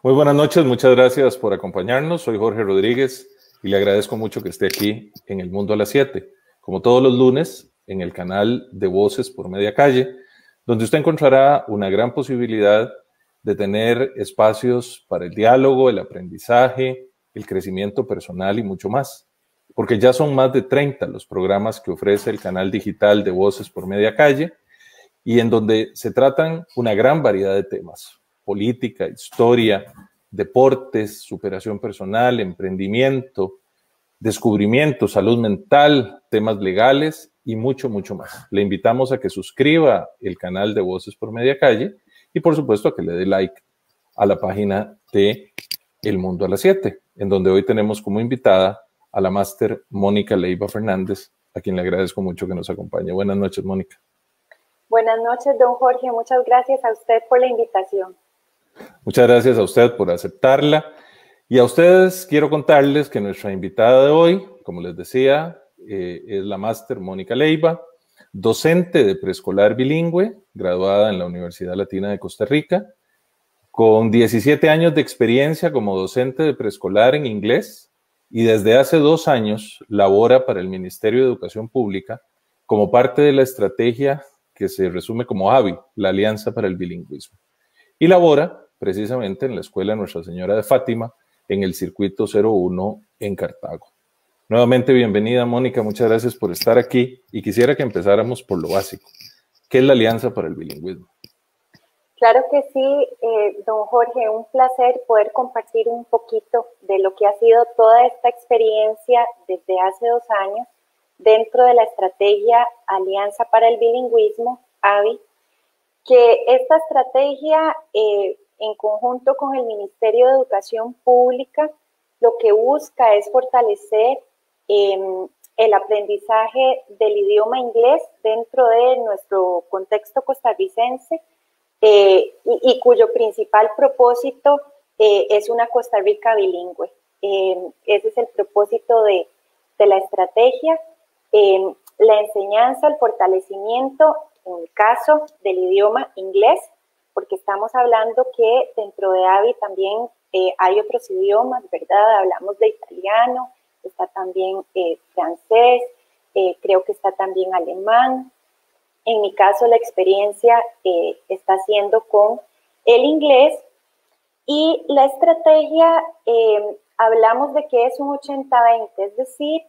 Muy buenas noches, muchas gracias por acompañarnos. Soy Jorge Rodríguez y le agradezco mucho que esté aquí en El Mundo a las 7, como todos los lunes, en el canal de Voces por Media Calle, donde usted encontrará una gran posibilidad de tener espacios para el diálogo, el aprendizaje, el crecimiento personal y mucho más. Porque ya son más de 30 los programas que ofrece el canal digital de Voces por Media Calle y en donde se tratan una gran variedad de temas: política, historia, deportes, superación personal, emprendimiento, descubrimiento, salud mental, temas legales y mucho, mucho más. Le invitamos a que suscriba el canal de Voces por Media Calle y por supuesto a que le dé like a la página de El Mundo a las 7, en donde hoy tenemos como invitada a la máster Mónica Leiva Fernández, a quien le agradezco mucho que nos acompañe. Buenas noches, Mónica. Buenas noches, don Jorge. Muchas gracias a usted por la invitación. Muchas gracias a usted por aceptarla. Y a ustedes quiero contarles que nuestra invitada de hoy, como les decía, es la máster Mónica Leiva, docente de preescolar bilingüe, graduada en la Universidad Latina de Costa Rica, con 17 años de experiencia como docente de preescolar en inglés y desde hace 2 años labora para el Ministerio de Educación Pública como parte de la estrategia que se resume como AVI, la Alianza para el Bilingüismo. Y labora precisamente en la Escuela Nuestra Señora de Fátima, en el Circuito 01 en Cartago. Nuevamente, bienvenida, Mónica, muchas gracias por estar aquí y quisiera que empezáramos por lo básico. ¿Qué es la Alianza para el Bilingüismo? Claro que sí, don Jorge, un placer poder compartir un poquito de lo que ha sido toda esta experiencia desde hace 2 años dentro de la estrategia Alianza para el Bilingüismo, AVI, que esta estrategia en conjunto con el Ministerio de Educación Pública lo que busca es fortalecer el aprendizaje del idioma inglés dentro de nuestro contexto costarricense y cuyo principal propósito es una Costa Rica bilingüe. Ese es el propósito de la estrategia, la enseñanza, el fortalecimiento, en el caso del idioma inglés, porque estamos hablando que dentro de AVI también hay otros idiomas, ¿verdad? Hablamos de italiano, está también francés, creo que está también alemán. En mi caso, la experiencia está siendo con el inglés y la estrategia, hablamos de que es un 80-20, es decir,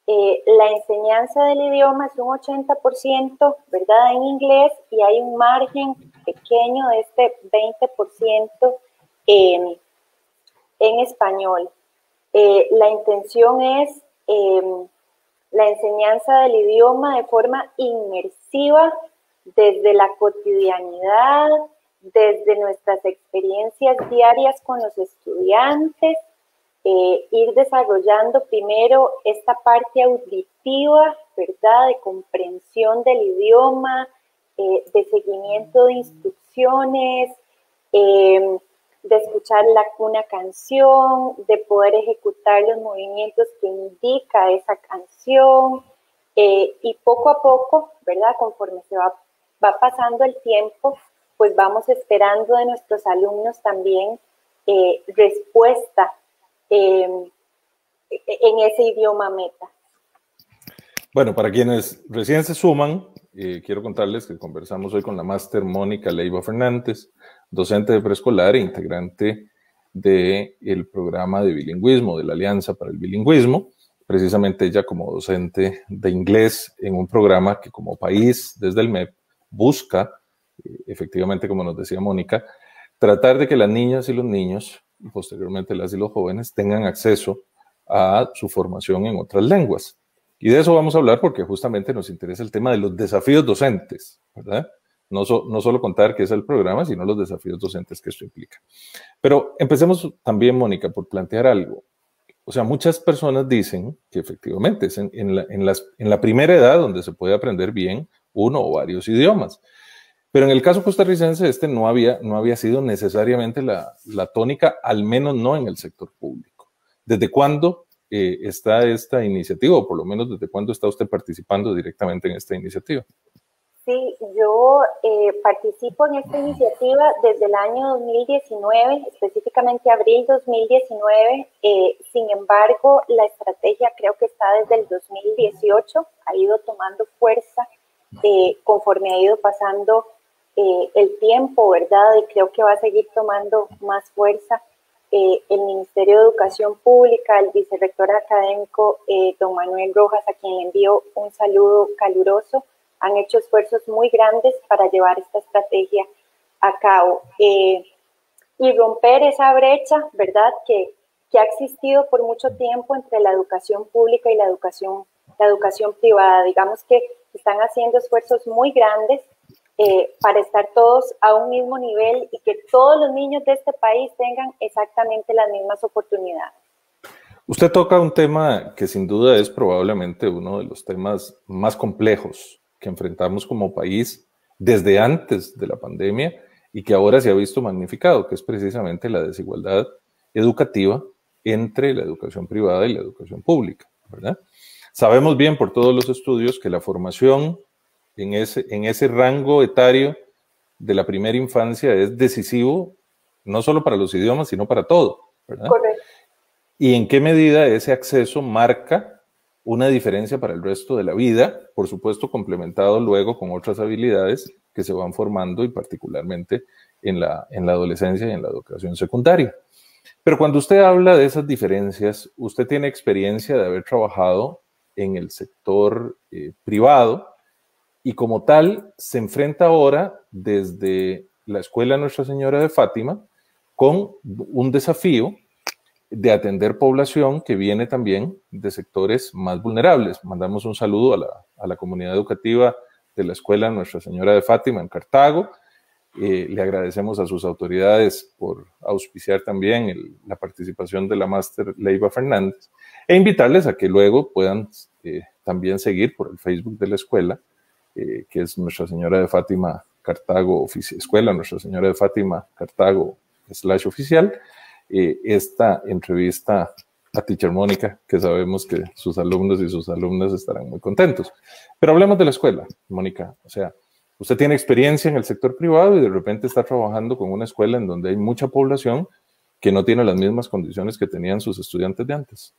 la enseñanza del idioma es un 80%, ¿verdad?, en inglés y hay un margen pequeño de este 20% en español. La intención es la enseñanza del idioma de forma inmersiva desde la cotidianidad, desde nuestras experiencias diarias con los estudiantes, ir desarrollando primero esta parte auditiva, ¿verdad?, de comprensión del idioma, de seguimiento de instrucciones, de escuchar una canción, de poder ejecutar los movimientos que indica esa canción, y poco a poco, ¿verdad?, conforme se va pasando el tiempo, pues vamos esperando de nuestros alumnos también respuesta en ese idioma meta. Bueno, para quienes recién se suman, quiero contarles que conversamos hoy con la máster Mónica Leiva Fernández, docente de preescolar e integrante del programa de bilingüismo de la Alianza para el Bilingüismo, precisamente ella como docente de inglés en un programa que como país desde el MEP busca, efectivamente, como nos decía Mónica, tratar de que las niñas y los niños, y posteriormente las y los jóvenes, tengan acceso a su formación en otras lenguas. Y de eso vamos a hablar porque justamente nos interesa el tema de los desafíos docentes, ¿verdad? No solo contar qué es el programa, sino los desafíos docentes que esto implica. Pero empecemos también, Mónica, por plantear algo. O sea, muchas personas dicen que efectivamente es en la primera edad donde se puede aprender bien uno o varios idiomas. Pero en el caso costarricense, no había sido necesariamente la tónica, al menos no en el sector público. ¿Desde cuándo está esta iniciativa, o por lo menos desde cuándo está usted participando directamente en esta iniciativa? Sí, yo participo en esta iniciativa desde el año 2019, específicamente abril 2019. Sin embargo, la estrategia creo que está desde el 2018, ha ido tomando fuerza conforme ha ido pasando el tiempo, ¿verdad? Y creo que va a seguir tomando más fuerza. El Ministerio de Educación Pública, el vicerrector académico, don Manuel Rojas, a quien le envío un saludo caluroso, han hecho esfuerzos muy grandes para llevar esta estrategia a cabo y romper esa brecha, ¿verdad?, que ha existido por mucho tiempo entre la educación pública y la educación privada. Digamos que están haciendo esfuerzos muy grandes para estar todos a un mismo nivel y que todos los niños de este país tengan exactamente las mismas oportunidades. Usted toca un tema que sin duda es probablemente uno de los temas más complejos que enfrentamos como país desde antes de la pandemia y que ahora se ha visto magnificado, que es precisamente la desigualdad educativa entre la educación privada y la educación pública, ¿verdad? Sabemos bien por todos los estudios que la formación en ese rango etario de la primera infancia es decisivo, no solo para los idiomas, sino para todo, ¿verdad? Correcto. ¿Y en qué medida ese acceso marca una diferencia para el resto de la vida? Por supuesto, complementado luego con otras habilidades que se van formando y particularmente en la adolescencia y en la educación secundaria. Pero cuando usted habla de esas diferencias, usted tiene experiencia de haber trabajado en el sector privado y como tal se enfrenta ahora desde la Escuela Nuestra Señora de Fátima con un desafío de atender población que viene también de sectores más vulnerables. Mandamos un saludo a la comunidad educativa de la Escuela Nuestra Señora de Fátima en Cartago. Le agradecemos a sus autoridades por auspiciar también la participación de la máster Leiva Fernández e invitarles a que luego puedan también seguir por el Facebook de la escuela, que es Nuestra Señora de Fátima Cartago, Escuela Nuestra Señora de Fátima Cartago /oficial, esta entrevista a Teacher Mónica, que sabemos que sus alumnos y sus alumnas estarán muy contentos. Pero hablemos de la escuela, Mónica. O sea, usted tiene experiencia en el sector privado y de repente está trabajando con una escuela en donde hay mucha población que no tiene las mismas condiciones que tenían sus estudiantes de antes.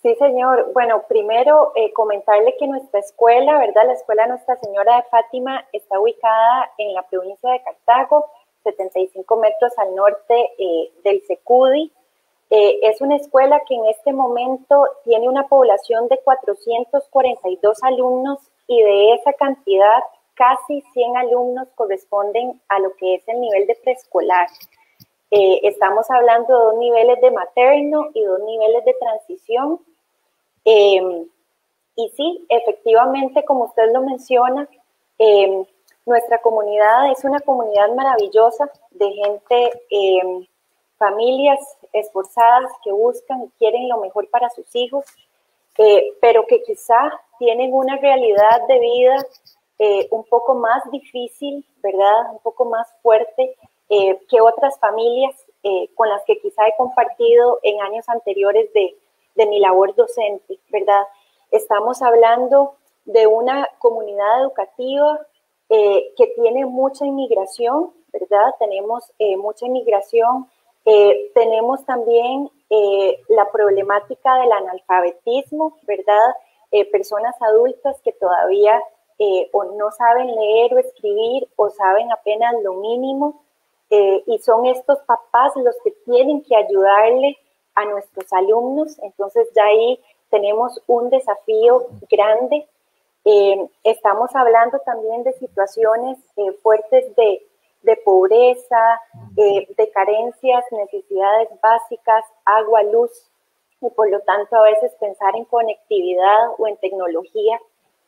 Sí, señor. Bueno, primero comentarle que nuestra escuela, ¿verdad? La Escuela Nuestra Señora de Fátima está ubicada en la provincia de Cartago, 75 metros al norte del Secudi. Es una escuela que en este momento tiene una población de 442 alumnos y de esa cantidad casi 100 alumnos corresponden a lo que es el nivel de preescolar. Estamos hablando de 2 niveles de materno y 2 niveles de transición. Y sí, efectivamente, como usted lo menciona, nuestra comunidad es una comunidad maravillosa de gente, familias esforzadas que buscan y quieren lo mejor para sus hijos, pero que quizá tienen una realidad de vida un poco más difícil, ¿verdad? Un poco más fuerte que otras familias con las que quizá he compartido en años anteriores de mi labor docente, ¿verdad? Estamos hablando de una comunidad educativa que tiene mucha inmigración, ¿verdad? Tenemos mucha inmigración, tenemos también la problemática del analfabetismo, ¿verdad? Personas adultas que todavía o no saben leer o escribir o saben apenas lo mínimo, y son estos papás los que tienen que ayudarle a nuestros alumnos. Entonces ya ahí tenemos un desafío grande. Estamos hablando también de situaciones fuertes de pobreza, de carencias, necesidades básicas, agua, luz, y por lo tanto a veces pensar en conectividad o en tecnología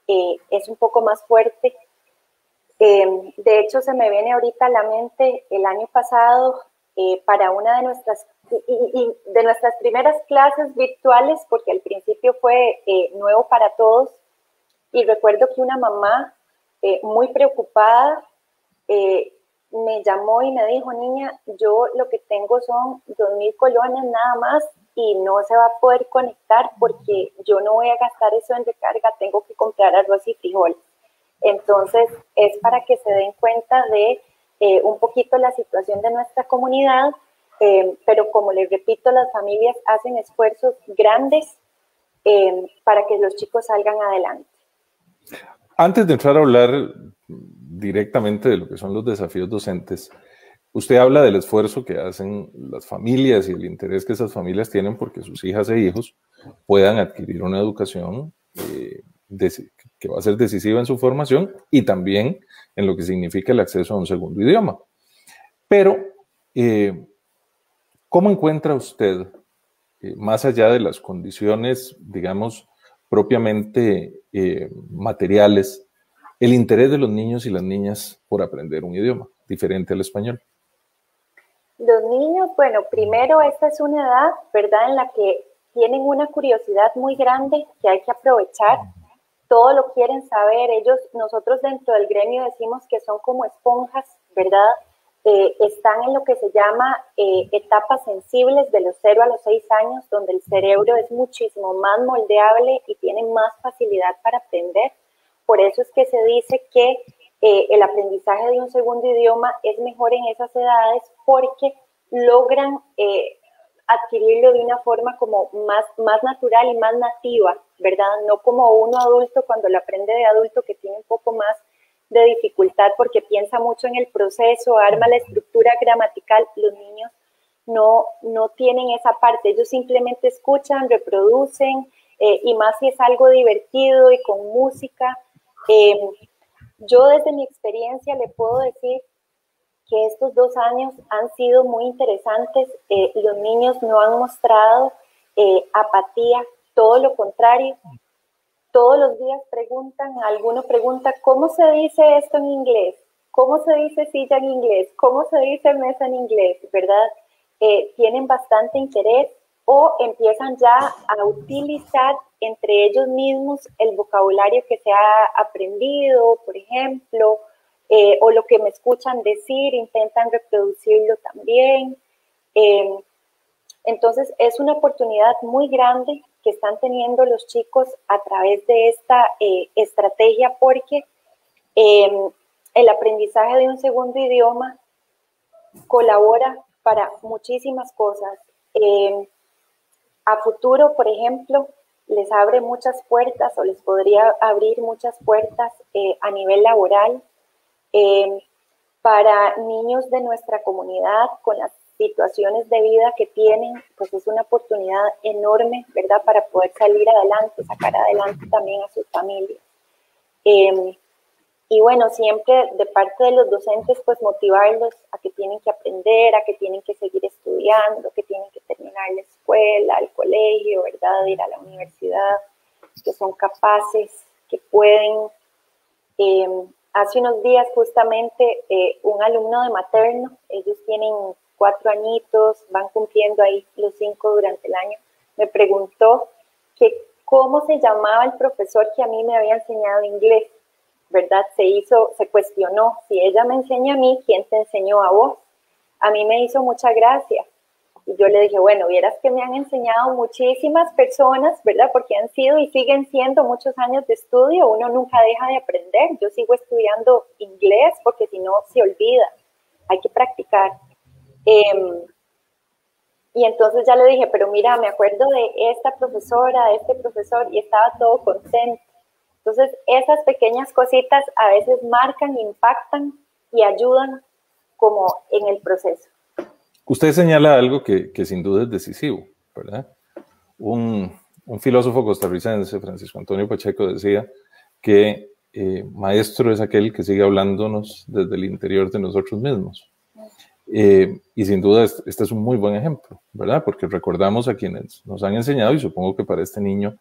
es un poco más fuerte. De hecho, se me viene ahorita a la mente el año pasado para una de nuestras primeras clases virtuales, porque al principio fue nuevo para todos, y recuerdo que una mamá muy preocupada me llamó y me dijo: niña, yo lo que tengo son 2,000 colones nada más y no se va a poder conectar porque yo no voy a gastar eso en recarga, tengo que comprar arroz y frijoles. Entonces, es para que se den cuenta de un poquito la situación de nuestra comunidad, pero como les repito, las familias hacen esfuerzos grandes para que los chicos salgan adelante. Antes de entrar a hablar directamente de lo que son los desafíos docentes, usted habla del esfuerzo que hacen las familias y el interés que esas familias tienen porque sus hijas e hijos puedan adquirir una educación que va a ser decisiva en su formación y también en lo que significa el acceso a un segundo idioma. Pero, ¿cómo encuentra usted, más allá de las condiciones, digamos, propiamente materiales, el interés de los niños y las niñas por aprender un idioma diferente al español? Los niños, bueno, primero esta es una edad, ¿verdad?, en la que tienen una curiosidad muy grande que hay que aprovechar. Todo lo quieren saber. Nosotros dentro del gremio decimos que son como esponjas, ¿verdad? Están en lo que se llama etapas sensibles de los 0 a los 6 años, donde el cerebro es muchísimo más moldeable y tiene más facilidad para aprender. Por eso es que se dice que el aprendizaje de un segundo idioma es mejor en esas edades porque logran adquirirlo de una forma como más natural y más nativa, ¿verdad? No como uno adulto cuando lo aprende de adulto, que tiene un poco más de dificultad porque piensa mucho en el proceso, arma la estructura gramatical. Los niños no tienen esa parte, ellos simplemente escuchan, reproducen, y más si es algo divertido y con música. Yo desde mi experiencia le puedo decir que estos 2 años han sido muy interesantes. Los niños no han mostrado apatía, todo lo contrario. Todos los días preguntan, alguno pregunta, ¿cómo se dice esto en inglés? ¿Cómo se dice silla en inglés? ¿Cómo se dice mesa en inglés? ¿Verdad? Tienen bastante interés o empiezan ya a utilizar entre ellos mismos el vocabulario que se ha aprendido, por ejemplo, o lo que me escuchan decir, intentan reproducirlo también. Entonces, es una oportunidad muy grande que están teniendo los chicos a través de esta estrategia, porque el aprendizaje de un segundo idioma colabora para muchísimas cosas. A futuro, por ejemplo, les abre muchas puertas o les podría abrir muchas puertas a nivel laboral. Para niños de nuestra comunidad con las situaciones de vida que tienen, pues es una oportunidad enorme, ¿verdad?, para poder salir adelante, sacar adelante también a sus familias. Y bueno, siempre de parte de los docentes, pues motivarlos a que tienen que aprender, a que tienen que seguir estudiando, que tienen que terminar la escuela, el colegio, ¿verdad?, ir a la universidad, que son capaces, que pueden. Hace unos días justamente un alumno de materno, ellos tienen 4 añitos, van cumpliendo ahí los 5 durante el año, me preguntó que cómo se llamaba el profesor que a mí me había enseñado inglés, ¿verdad? Se cuestionó, si ella me enseña a mí, ¿quién te enseñó a vos? A mí me hizo mucha gracia. Y yo le dije, bueno, vieras que me han enseñado muchísimas personas, ¿verdad? Porque han sido y siguen siendo muchos años de estudio, uno nunca deja de aprender. Yo sigo estudiando inglés porque si no se olvida, hay que practicar. Y entonces ya le dije, pero mira, me acuerdo de esta profesora, de este profesor, y estaba todo contento. Entonces, esas pequeñas cositas a veces marcan, impactan y ayudan como en el proceso. Usted señala algo que sin duda es decisivo, ¿verdad? Un filósofo costarricense, Francisco Antonio Pacheco, decía que maestro es aquel que sigue hablándonos desde el interior de nosotros mismos. Y sin duda este es un muy buen ejemplo, ¿verdad? Porque recordamos a quienes nos han enseñado, y supongo que para este niño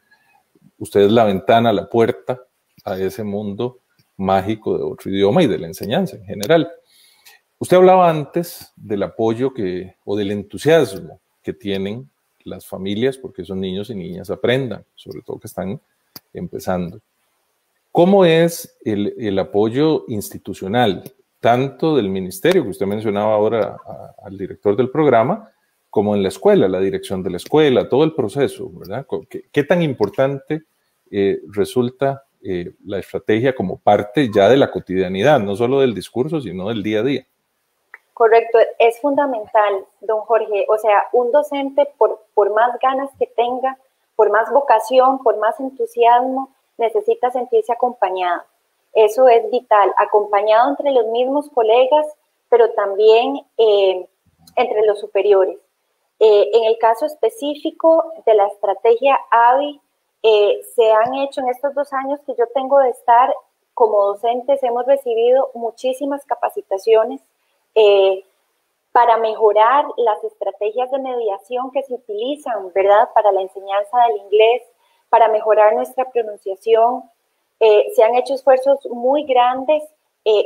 usted es la ventana, la puerta a ese mundo mágico de otro idioma y de la enseñanza en general. Usted hablaba antes del apoyo o del entusiasmo que tienen las familias porque esos niños y niñas aprendan, sobre todo que están empezando. ¿Cómo es el apoyo institucional, tanto del ministerio, que usted mencionaba ahora al director del programa, como en la escuela, la dirección de la escuela, todo el proceso, ¿verdad? ¿Qué tan importante resulta la estrategia como parte ya de la cotidianidad, no solo del discurso, sino del día a día. Correcto, es fundamental, don Jorge. O sea, un docente, por más ganas que tenga, por más vocación, por más entusiasmo, necesita sentirse acompañado. Eso es vital, acompañado entre los mismos colegas, pero también entre los superiores. En el caso específico de la estrategia AVI, se han hecho en estos 2 años que yo tengo de estar como docentes, hemos recibido muchísimas capacitaciones para mejorar las estrategias de mediación que se utilizan, ¿verdad?, para la enseñanza del inglés, para mejorar nuestra pronunciación. Se han hecho esfuerzos muy grandes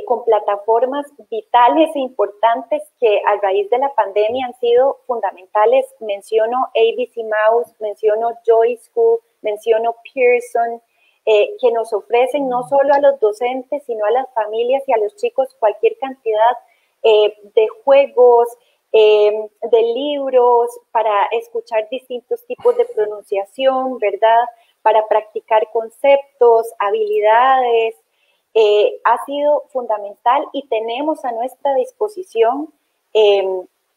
con plataformas vitales e importantes que a raíz de la pandemia han sido fundamentales. Menciono ABC Mouse, menciono Joy School, menciono Pearson, que nos ofrecen no solo a los docentes, sino a las familias y a los chicos cualquier cantidad de juegos, de libros, para escuchar distintos tipos de pronunciación, ¿verdad?, para practicar conceptos, habilidades. Ha sido fundamental y tenemos a nuestra disposición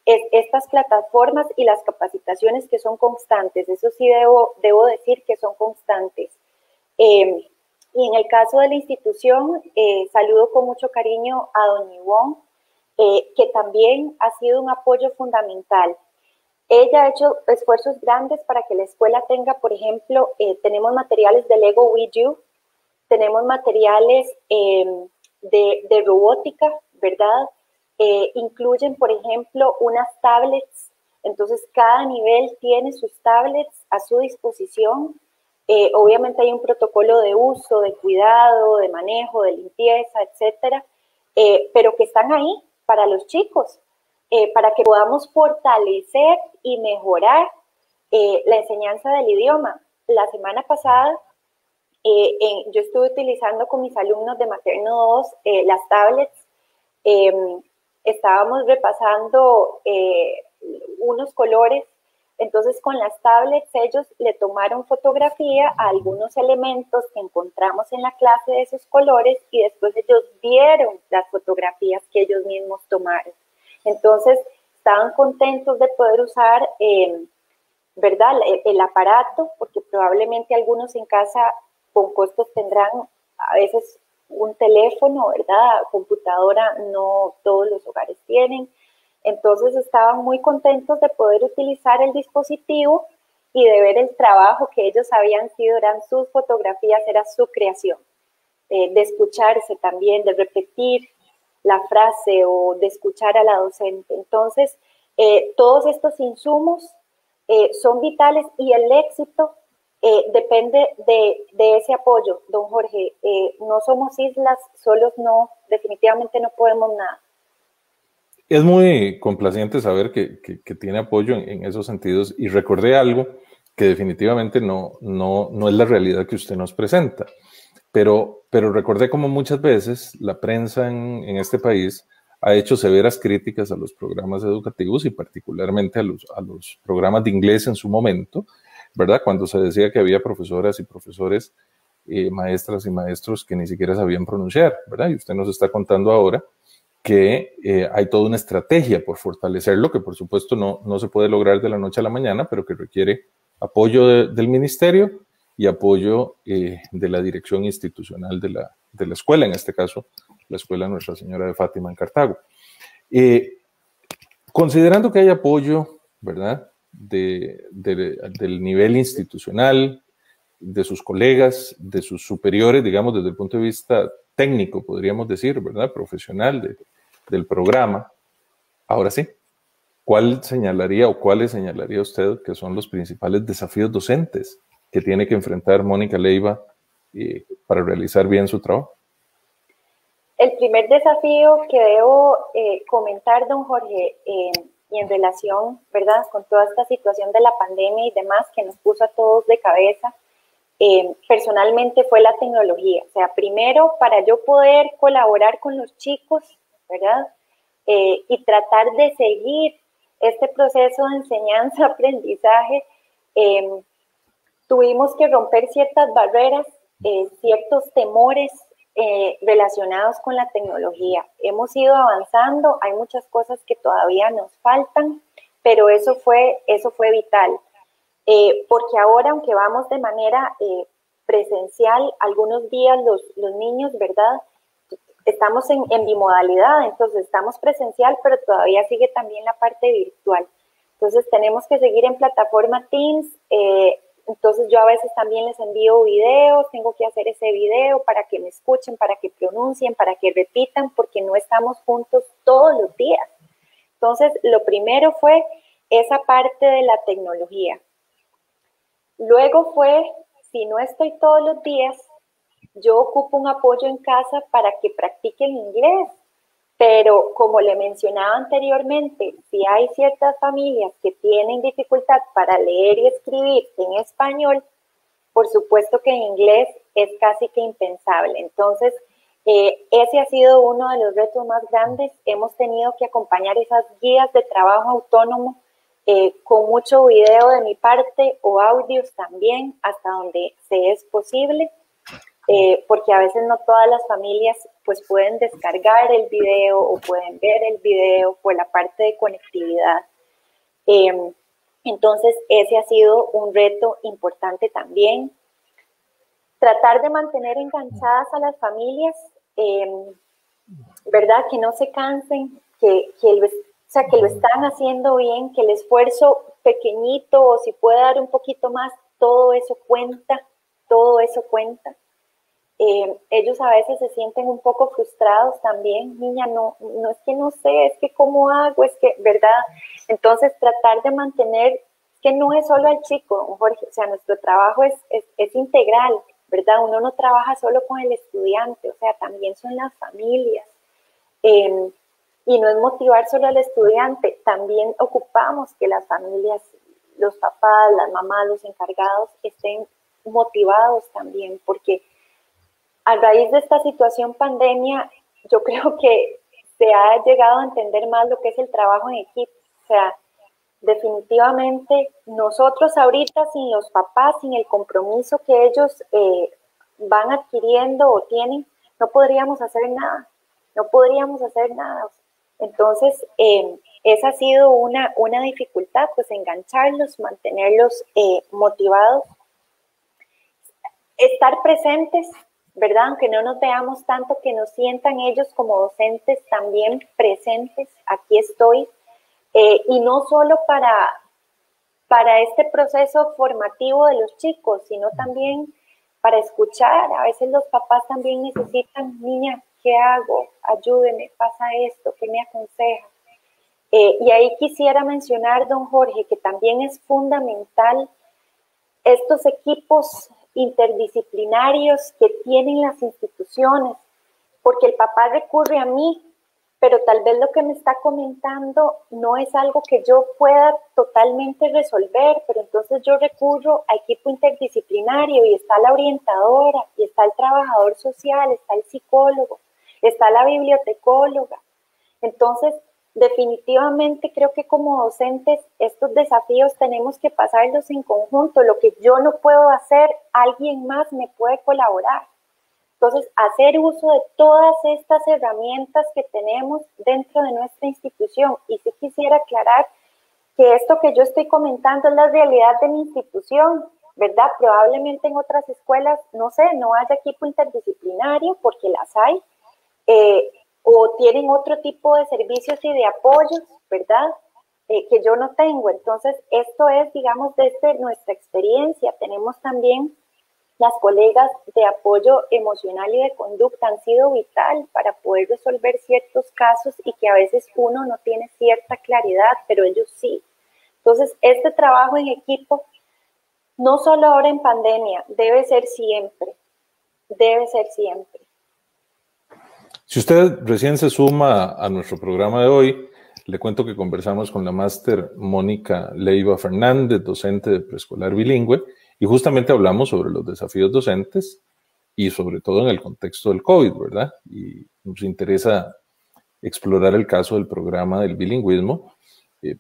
estas plataformas y las capacitaciones que son constantes. Eso sí debo decir que son constantes. Y en el caso de la institución, saludo con mucho cariño a doña Ivonne, que también ha sido un apoyo fundamental. Ella ha hecho esfuerzos grandes para que la escuela tenga, por ejemplo, tenemos materiales de Lego With You, tenemos materiales de robótica, ¿verdad? Incluyen, por ejemplo, unas tablets. Entonces, cada nivel tiene sus tablets a su disposición. Obviamente hay un protocolo de uso, de cuidado, de manejo, de limpieza, etcétera, pero que están ahí para los chicos, para que podamos fortalecer y mejorar la enseñanza del idioma. La semana pasada, yo estuve utilizando con mis alumnos de Materno 2 las tablets. Estábamos repasando unos colores. Entonces, con las tablets ellos le tomaron fotografía a algunos elementos que encontramos en la clase de esos colores y después ellos vieron las fotografías que ellos mismos tomaron. Entonces, estaban contentos de poder usar, ¿verdad?, el aparato, porque probablemente algunos en casa con costos tendrán a veces un teléfono, ¿verdad? Computadora no todos los hogares tienen. Entonces estaban muy contentos de poder utilizar el dispositivo y de ver el trabajo que ellos habían sido, eran sus fotografías, era su creación. De escucharse también, de repetir la frase o de escuchar a la docente. Entonces, todos estos insumos son vitales y el éxito depende de ese apoyo, don Jorge. No somos islas, solos no, definitivamente no podemos nada. Es muy complaciente saber que tiene apoyo en esos sentidos y recordé algo que definitivamente no es la realidad que usted nos presenta, pero recordé como muchas veces la prensa en este país ha hecho severas críticas a los programas educativos y particularmente a los programas de inglés en su momento, ¿verdad? Cuando se decía que había profesoras y profesores, maestras y maestros que ni siquiera sabían pronunciar, ¿verdad? Y usted nos está contando ahora que hay toda una estrategia por fortalecerlo, que por supuesto no se puede lograr de la noche a la mañana, pero que requiere apoyo del ministerio y apoyo de la dirección institucional de la escuela, en este caso, la Escuela Nuestra Señora de Fátima en Cartago. Considerando que hay apoyo, ¿verdad?, del nivel institucional, de sus colegas, de sus superiores, digamos, desde el punto de vista técnico, podríamos decir, ¿verdad?, profesional del programa. Ahora sí, ¿cuál señalaría o cuáles señalaría usted que son los principales desafíos docentes que tiene que enfrentar Mónica Leiva para realizar bien su trabajo? El primer desafío que debo comentar, don Jorge, y en relación, ¿verdad?, con toda esta situación de la pandemia y demás que nos puso a todos de cabeza, personalmente fue la tecnología. O sea, primero, para yo poder colaborar con los chicos, ¿verdad?, y tratar de seguir este proceso de enseñanza-aprendizaje, tuvimos que romper ciertas barreras ciertos temores relacionados con la tecnología. Hemos ido avanzando, hay muchas cosas que todavía nos faltan, pero eso fue vital. Porque ahora, aunque vamos de manera presencial, algunos días los niños, ¿verdad? Estamos en bimodalidad, entonces estamos presencial, pero todavía sigue también la parte virtual. Entonces tenemos que seguir en plataforma Teams, entonces yo a veces también les envío videos, tengo que hacer ese video para que me escuchen, para que pronuncien, para que repitan, porque no estamos juntos todos los días. Entonces lo primero fue esa parte de la tecnología. Luego fue, si no estoy todos los días, yo ocupo un apoyo en casa para que practiquen inglés. Pero como le mencionaba anteriormente, si hay ciertas familias que tienen dificultad para leer y escribir en español, por supuesto que en inglés es casi que impensable. Entonces, ese ha sido uno de los retos más grandes. Hemos tenido que acompañar esas guías de trabajo autónomo con mucho video de mi parte o audios también, hasta donde se es posible. Porque a veces no todas las familias pues pueden descargar el video o pueden ver el video por la parte de conectividad. Entonces ese ha sido un reto importante también. Tratar de mantener enganchadas a las familias, ¿verdad? Que no se cansen, que lo están haciendo bien, que el esfuerzo pequeñito o si puede dar un poquito más, todo eso cuenta, todo eso cuenta. Ellos a veces se sienten un poco frustrados también, niña, no es que no sé, es que cómo hago, es que, ¿verdad? Entonces tratar de mantener, que no es solo al chico, Jorge, o sea, nuestro trabajo es integral, ¿verdad? Uno no trabaja solo con el estudiante, o sea, también son las familias. Y no es motivar solo al estudiante, también ocupamos que las familias, los papás, las mamás, los encargados estén motivados también, porque a raíz de esta situación pandemia, yo creo que se ha llegado a entender más lo que es el trabajo en equipo. O sea, definitivamente nosotros ahorita sin los papás, sin el compromiso que ellos van adquiriendo o tienen, no podríamos hacer nada. No podríamos hacer nada. Entonces, esa ha sido una dificultad, pues engancharlos, mantenerlos motivados, estar presentes, ¿verdad? Aunque no nos veamos tanto, que nos sientan ellos como docentes también presentes, aquí estoy, y no solo para este proceso formativo de los chicos, sino también para escuchar. A veces los papás también necesitan, niña, ¿qué hago? Ayúdeme, pasa esto, ¿qué me aconseja? Y ahí quisiera mencionar, don Jorge, que también es fundamental estos equipos interdisciplinarios que tienen las instituciones, porque el papá recurre a mí, pero tal vez lo que me está comentando no es algo que yo pueda totalmente resolver, pero entonces yo recurro a equipo interdisciplinario y está la orientadora, y está el trabajador social, está el psicólogo, está la bibliotecóloga. Entonces, definitivamente creo que como docentes estos desafíos tenemos que pasarlos en conjunto. Lo que yo no puedo hacer, alguien más me puede colaborar. Entonces, hacer uso de todas estas herramientas que tenemos dentro de nuestra institución. Y sí quisiera aclarar que esto que yo estoy comentando es la realidad de mi institución, ¿verdad? Probablemente en otras escuelas, no sé, no haya equipo interdisciplinario porque las hay, o tienen otro tipo de servicios y de apoyos, ¿verdad? Que yo no tengo. Entonces, esto es, digamos, desde nuestra experiencia. Tenemos también las colegas de apoyo emocional y de conducta, han sido vital para poder resolver ciertos casos y que a veces uno no tiene cierta claridad, pero ellos sí. Entonces, este trabajo en equipo, no solo ahora en pandemia, debe ser siempre. Debe ser siempre. Si usted recién se suma a nuestro programa de hoy, le cuento que conversamos con la máster Mónica Leiva Fernández, docente de preescolar bilingüe, y justamente hablamos sobre los desafíos docentes y sobre todo en el contexto del COVID, ¿verdad? Y nos interesa explorar el caso del programa del bilingüismo,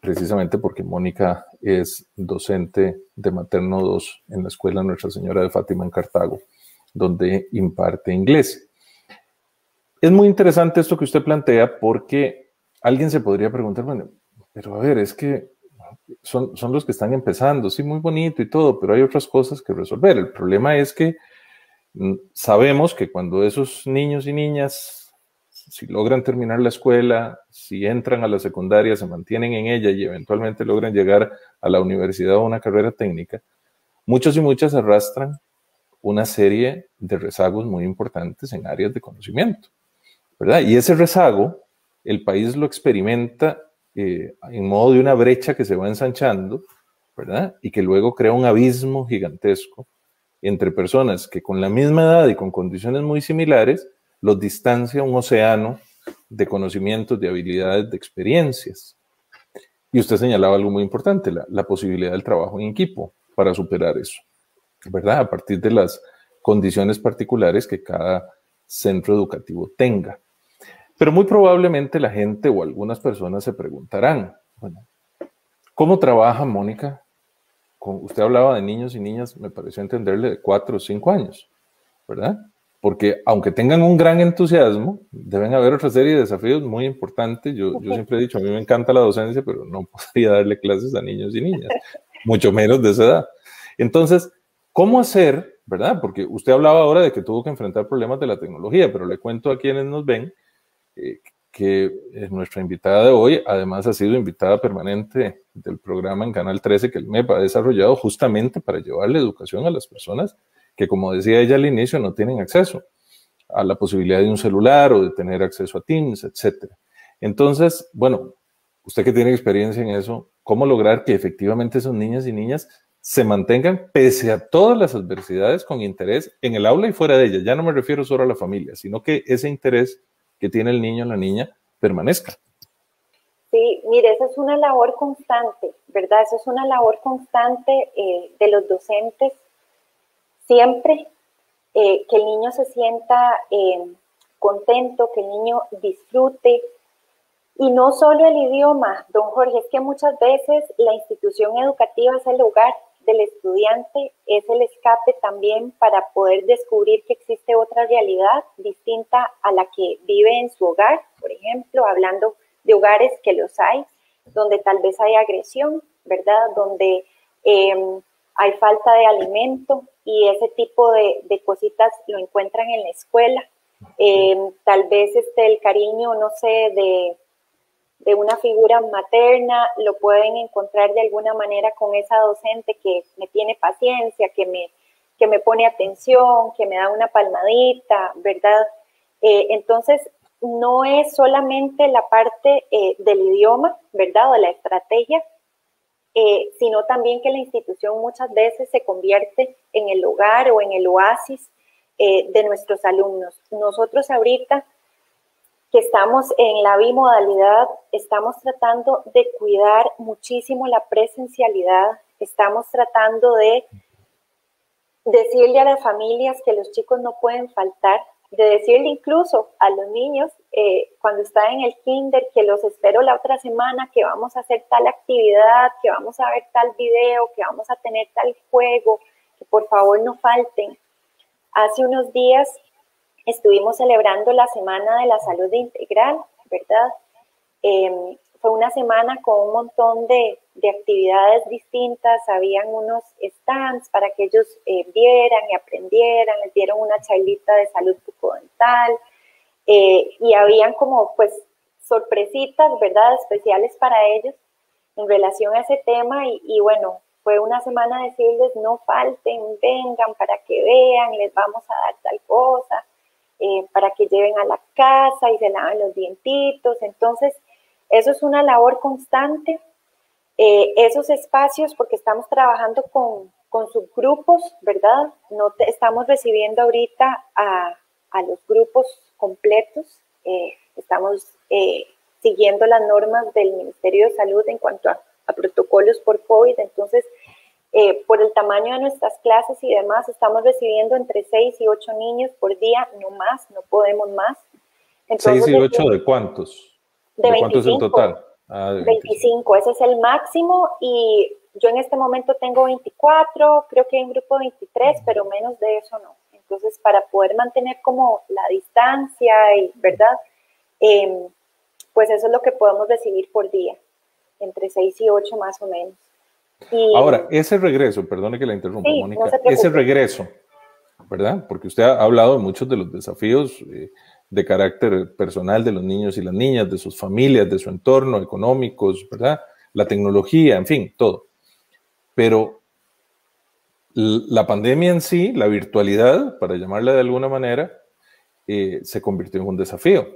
precisamente porque Mónica es docente de Materno 2 en la Escuela Nuestra Señora de Fátima en Cartago. donde imparte inglés. Es muy interesante esto que usted plantea porque alguien se podría preguntar, bueno, pero a ver, es que son los que están empezando, sí, muy bonito y todo, pero hay otras cosas que resolver. El problema es que sabemos que cuando esos niños y niñas, si logran terminar la escuela, si entran a la secundaria, se mantienen en ella y eventualmente logran llegar a la universidad o a una carrera técnica, muchos y muchas arrastran una serie de rezagos muy importantes en áreas de conocimiento, ¿verdad? Y ese rezago, el país lo experimenta en modo de una brecha que se va ensanchando, ¿verdad? Y que luego crea un abismo gigantesco entre personas que con la misma edad y con condiciones muy similares los distancia un océano de conocimientos, de habilidades, de experiencias. Y usted señalaba algo muy importante, la posibilidad del trabajo en equipo para superar eso, ¿verdad? A partir de las condiciones particulares que cada centro educativo tenga. Pero muy probablemente la gente o algunas personas se preguntarán, bueno, ¿cómo trabaja Mónica? Usted hablaba de niños y niñas, me pareció entenderle, de 4 o 5 años, ¿verdad? Porque aunque tengan un gran entusiasmo, deben haber otra serie de desafíos muy importantes. Yo siempre he dicho, a mí me encanta la docencia, pero no podría darle clases a niños y niñas, mucho menos de esa edad. Entonces, ¿cómo hacer, verdad? Porque usted hablaba ahora de que tuvo que enfrentar problemas de la tecnología, pero le cuento a quienes nos ven que nuestra invitada de hoy, además ha sido invitada permanente del programa en Canal 13 que el MEP ha desarrollado justamente para llevarle educación a las personas que, como decía ella al inicio, no tienen acceso a la posibilidad de un celular o de tener acceso a Teams, etc. Entonces, bueno, usted que tiene experiencia en eso, ¿cómo lograr que efectivamente esos niños y niñas se mantengan, pese a todas las adversidades, con interés en el aula y fuera de ella? Ya no me refiero solo a la familia, sino que ese interés que tiene el niño o la niña permanezca. Sí, mire, esa es una labor constante, ¿verdad? Esa es una labor constante de los docentes, siempre que el niño se sienta contento, que el niño disfrute. Y no solo el idioma, don Jorge, es que muchas veces la institución educativa es el hogar del estudiante, es el escape también para poder descubrir que existe otra realidad distinta a la que vive en su hogar, por ejemplo, hablando de hogares que los hay, donde tal vez hay agresión, ¿verdad? Donde hay falta de alimento y ese tipo de cositas lo encuentran en la escuela. Tal vez el cariño, no sé, de una figura materna, lo pueden encontrar de alguna manera con esa docente que me tiene paciencia, que me pone atención, que me da una palmadita, ¿verdad? Entonces, no es solamente la parte del idioma, ¿verdad? O de la estrategia, sino también que la institución muchas veces se convierte en el hogar o en el oasis de nuestros alumnos. Nosotros ahorita que estamos en la bimodalidad, estamos tratando de cuidar muchísimo la presencialidad, estamos tratando de decirle a las familias que los chicos no pueden faltar, de decirle incluso a los niños cuando están en el kinder que los espero la otra semana, que vamos a hacer tal actividad, que vamos a ver tal video, que vamos a tener tal juego, que por favor no falten. Hace unos días estuvimos celebrando la Semana de la Salud Integral, ¿verdad? Fue una semana con un montón de actividades distintas, habían unos stands para que ellos vieran y aprendieran, les dieron una charlita de salud bucodental y habían como pues sorpresitas, ¿verdad? Especiales para ellos en relación a ese tema y bueno, fue una semana decirles no falten, vengan para que vean, les vamos a dar tal cosa. Para que lleven a la casa y se laven los dientitos. Entonces, eso es una labor constante. Esos espacios, porque estamos trabajando con subgrupos, ¿verdad? No estamos recibiendo ahorita a los grupos completos. Estamos siguiendo las normas del Ministerio de Salud en cuanto a protocolos por COVID. Entonces, por el tamaño de nuestras clases y demás, estamos recibiendo entre 6 y 8 niños por día, no más, no podemos más. Entonces, 6 y 8 ¿de cuántos? ¿De cuántos es el total? De 25, ese es el máximo y yo en este momento tengo 24, creo que hay un grupo de 23, pero menos de eso no. Entonces, para poder mantener como la distancia, y, ¿verdad? Pues eso es lo que podemos recibir por día, entre 6 y 8 más o menos. Y, ahora, ese regreso, perdone que la interrumpa, sí, Mónica, no se preocupe. ese regreso, ¿verdad? Porque usted ha hablado de muchos de los desafíos de carácter personal de los niños y las niñas, de sus familias, de su entorno, económicos, ¿verdad? La tecnología, en fin, todo. Pero la pandemia en sí, la virtualidad, para llamarla de alguna manera, se convirtió en un desafío.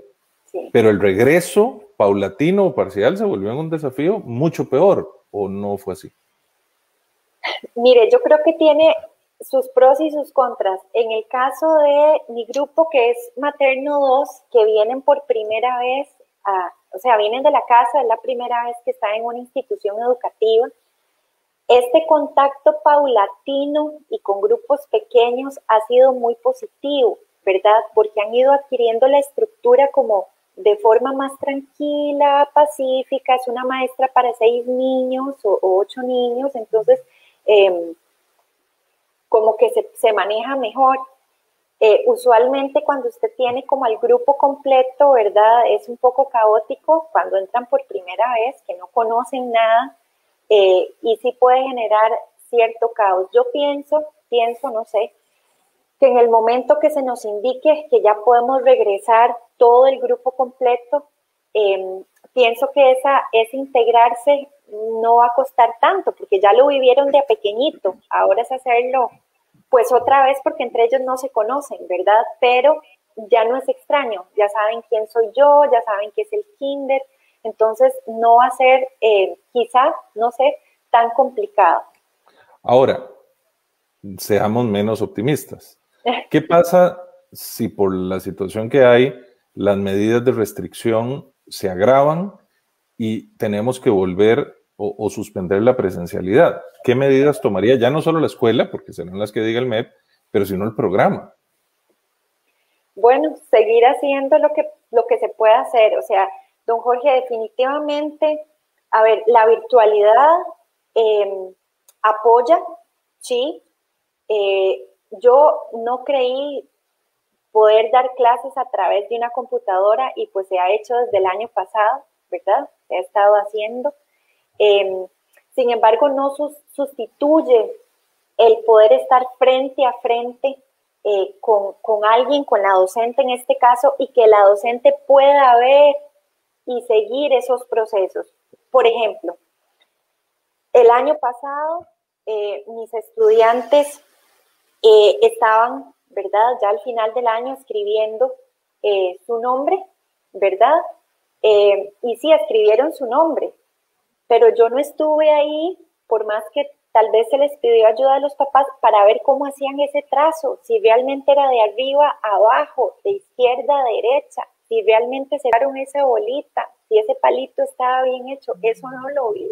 Sí. Pero el regreso paulatino o parcial se volvió en un desafío mucho peor, ¿o no fue así? Mire, yo creo que tiene sus pros y sus contras. En el caso de mi grupo, que es Materno 2, que vienen por primera vez, o sea, vienen de la casa, es la primera vez que están en una institución educativa. Este contacto paulatino y con grupos pequeños ha sido muy positivo, ¿verdad? Porque han ido adquiriendo la estructura como de forma más tranquila, pacífica. Es una maestra para 6 niños o 8 niños, entonces como que se maneja mejor. Usualmente cuando usted tiene como al grupo completo, ¿verdad? Es un poco caótico cuando entran por primera vez, que no conocen nada, y sí puede generar cierto caos. Yo pienso, no sé, que en el momento que se nos indique que ya podemos regresar todo el grupo completo, pienso que ese integrarse no va a costar tanto, porque ya lo vivieron de a pequeñito. Ahora es hacerlo, pues otra vez, porque entre ellos no se conocen, ¿verdad? Pero ya no es extraño, ya saben quién soy yo, ya saben qué es el kinder, entonces no va a ser, quizá, no sé, tan complicado. Ahora, seamos menos optimistas. ¿Qué pasa si por la situación que hay, las medidas de restricción se agravan y tenemos que volver o suspender la presencialidad? ¿Qué medidas tomaría ya no solo la escuela, porque serán las que diga el MEP, pero sino el programa? Bueno, seguir haciendo lo que se puede hacer. O sea, don Jorge, definitivamente, a ver, la virtualidad apoya, sí. Yo no creí poder dar clases a través de una computadora y pues se ha hecho desde el año pasado, ¿verdad? Se ha estado haciendo. Sin embargo, no sustituye el poder estar frente a frente con alguien, con la docente en este caso, y que la docente pueda ver y seguir esos procesos. Por ejemplo, el año pasado mis estudiantes estaban, ¿verdad? Ya al final del año escribiendo su nombre, ¿verdad? Y sí, escribieron su nombre, pero yo no estuve ahí, por más que tal vez se les pidió ayuda a los papás para ver cómo hacían ese trazo, si realmente era de arriba a abajo, de izquierda a derecha, si realmente se dieron esa bolita, si ese palito estaba bien hecho, eso no lo vi.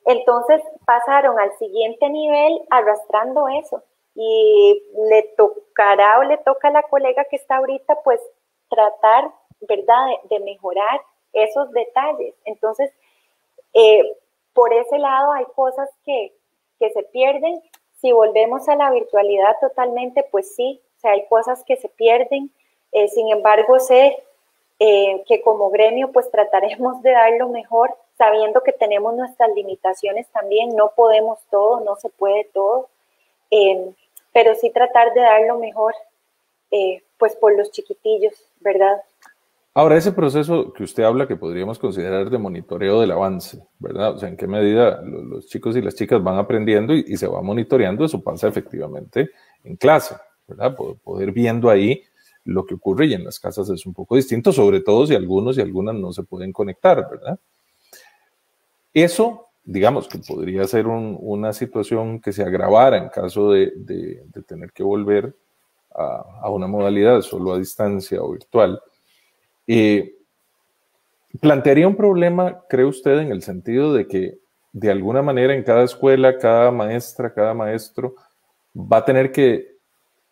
Entonces pasaron al siguiente nivel arrastrando eso y le tocará o le toca a la colega que está ahorita pues tratar, ¿verdad?, de mejorar esos detalles. Entonces, por ese lado hay cosas que se pierden. Si volvemos a la virtualidad totalmente, pues sí, o sea, hay cosas que se pierden. Sin embargo, sé que como gremio pues trataremos de dar lo mejor, sabiendo que tenemos nuestras limitaciones también, no podemos todo, no se puede todo, pero sí tratar de dar lo mejor, pues por los chiquitillos, ¿verdad? Ahora, ese proceso que usted habla que podríamos considerar de monitoreo del avance, ¿verdad? O sea, ¿en qué medida los chicos y las chicas van aprendiendo y se va monitoreando? Eso pasa efectivamente en clase, ¿verdad? Poder viendo ahí lo que ocurre, y en las casas es un poco distinto, sobre todo si algunos y algunas no se pueden conectar, ¿verdad? Eso, digamos que podría ser una situación que se agravara en caso de tener que volver a una modalidad solo a distancia o virtual. ¿Plantearía un problema, cree usted, en el sentido de que de alguna manera en cada escuela, cada maestra, cada maestro va a tener que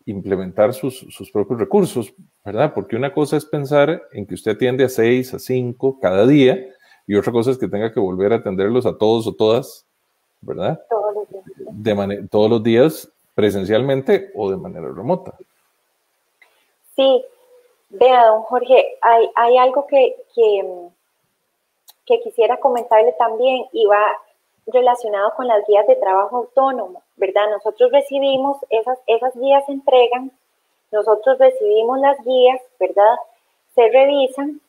implementar sus propios recursos, ¿verdad? Porque una cosa es pensar en que usted atiende a 6, a 5 cada día, y otra cosa es que tenga que volver a atenderlos a todos o todas, ¿verdad? Todos los días. Todos los días, presencialmente o de manera remota. Sí, vea, don Jorge, hay algo que quisiera comentarle también y va relacionado con las guías de trabajo autónomo, ¿verdad? Nosotros recibimos, esas guías se entregan, nosotros recibimos las guías, ¿verdad? Se revisan,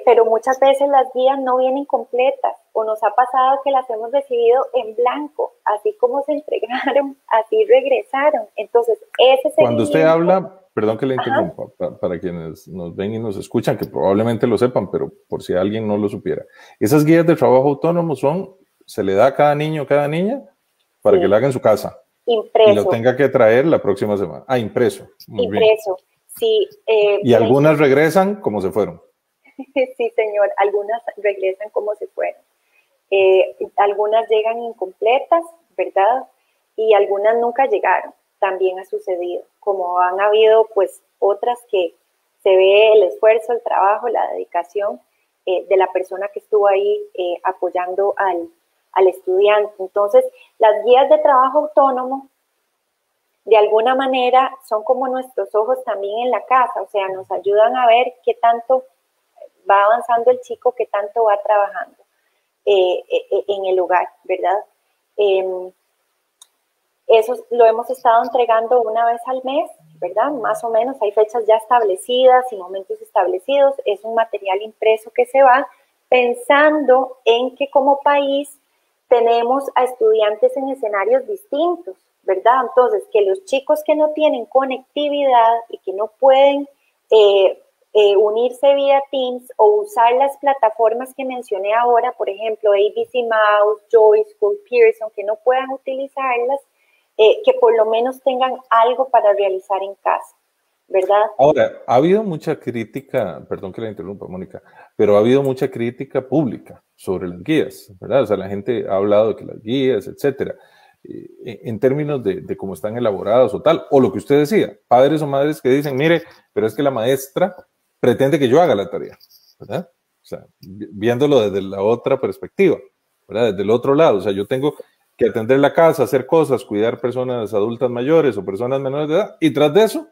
pero muchas veces las guías no vienen completas o nos ha pasado que las hemos recibido en blanco, así como se entregaron, así regresaron. Entonces, ese seguimiento... Cuando usted habla, perdón que le interrumpa, para quienes nos ven y nos escuchan, que probablemente lo sepan, pero por si alguien no lo supiera, esas guías de trabajo autónomo se le da a cada niño o cada niña para que lo haga en su casa. Impreso. Y lo tenga que traer la próxima semana. Ah, impreso. Muy impreso, bien. Sí. Y algunas regresan como se fueron. Sí, señor, algunas regresan como se fueron. Algunas llegan incompletas, ¿verdad? Y algunas nunca llegaron, también ha sucedido. Como han habido, pues, otras que se ve el esfuerzo, el trabajo, la dedicación de la persona que estuvo ahí apoyando al estudiante. Entonces, las guías de trabajo autónomo, de alguna manera, son como nuestros ojos también en la casa, o sea, nos ayudan a ver qué tanto va avanzando el chico, qué tanto va trabajando en el lugar, ¿verdad? Eso lo hemos estado entregando una vez al mes, ¿verdad? Más o menos, hay fechas ya establecidas y momentos establecidos, es un material impreso que se va pensando en que como país tenemos a estudiantes en escenarios distintos, ¿verdad? Entonces, que los chicos que no tienen conectividad y que no pueden unirse vía Teams o usar las plataformas que mencioné ahora, por ejemplo, ABC Mouse, Joy School, Pearson, que no puedan utilizarlas, que por lo menos tengan algo para realizar en casa, ¿verdad? Ahora, ha habido mucha crítica, perdón que la interrumpa, Mónica, pero ha habido mucha crítica pública sobre las guías, ¿verdad? O sea, la gente ha hablado de que las guías, etcétera, en términos de cómo están elaboradas o tal, o lo que usted decía, padres o madres que dicen, mire, pero es que la maestra pretende que yo haga la tarea, ¿verdad? O sea, viéndolo desde la otra perspectiva, ¿verdad? Desde el otro lado, o sea, yo tengo que atender la casa, hacer cosas, cuidar personas adultas mayores o personas menores de edad, y tras de eso,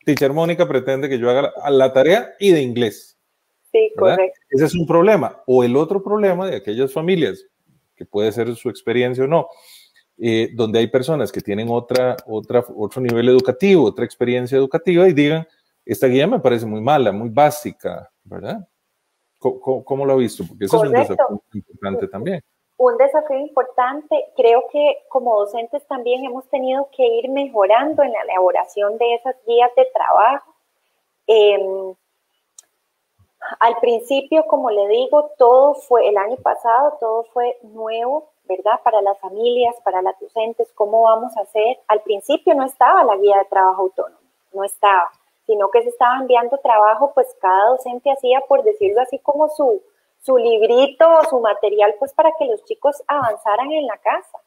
Teacher Mónica pretende que yo haga la tarea y de inglés. Sí, ¿verdad? correcto. Ese es un problema. O el otro problema de aquellas familias, que puede ser su experiencia o no, donde hay personas que tienen otro nivel educativo, otra experiencia educativa y digan, esta guía me parece muy mala, muy básica, ¿verdad? ¿Cómo lo ha visto? Porque ese correcto. Es un desafío importante también. Un desafío importante, creo que como docentes también hemos tenido que ir mejorando en la elaboración de esas guías de trabajo. Al principio, como le digo, el año pasado, todo fue nuevo, ¿verdad? Para las familias, para las docentes, ¿cómo vamos a hacer? Al principio no estaba la guía de trabajo autónomo, no estaba, sino que se estaba enviando trabajo, pues cada docente hacía, por decirlo así, como su librito o su material, pues para que los chicos avanzaran en la casa.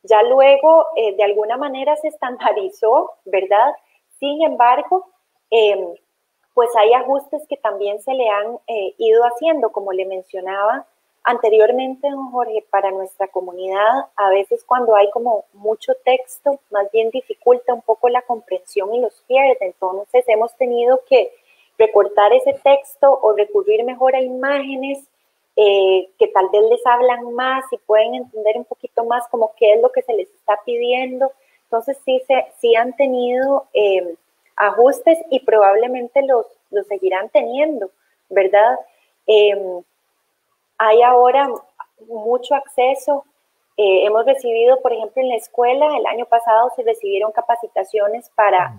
Ya luego, de alguna manera se estandarizó, ¿verdad? Sin embargo, pues hay ajustes que también se le han ido haciendo, como le mencionaba anteriormente, don Jorge, para nuestra comunidad, a veces cuando hay como mucho texto, más bien dificulta un poco la comprensión y los pierde, entonces hemos tenido que recortar ese texto o recurrir mejor a imágenes que tal vez les hablan más y pueden entender un poquito más como qué es lo que se les está pidiendo. Entonces sí han tenido ajustes y probablemente los seguirán teniendo, ¿verdad? Hay ahora mucho acceso. Hemos recibido, por ejemplo, en la escuela, el año pasado se recibieron capacitaciones para